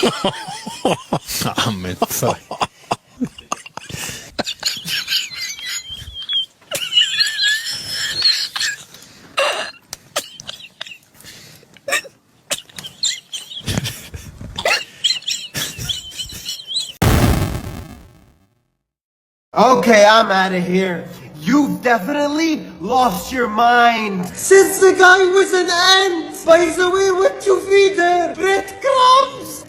A my co? Okay, I'm out of here. You've definitely lost your mind. Since the guy was an ant, by the way, what you feed her? Breadcrumbs?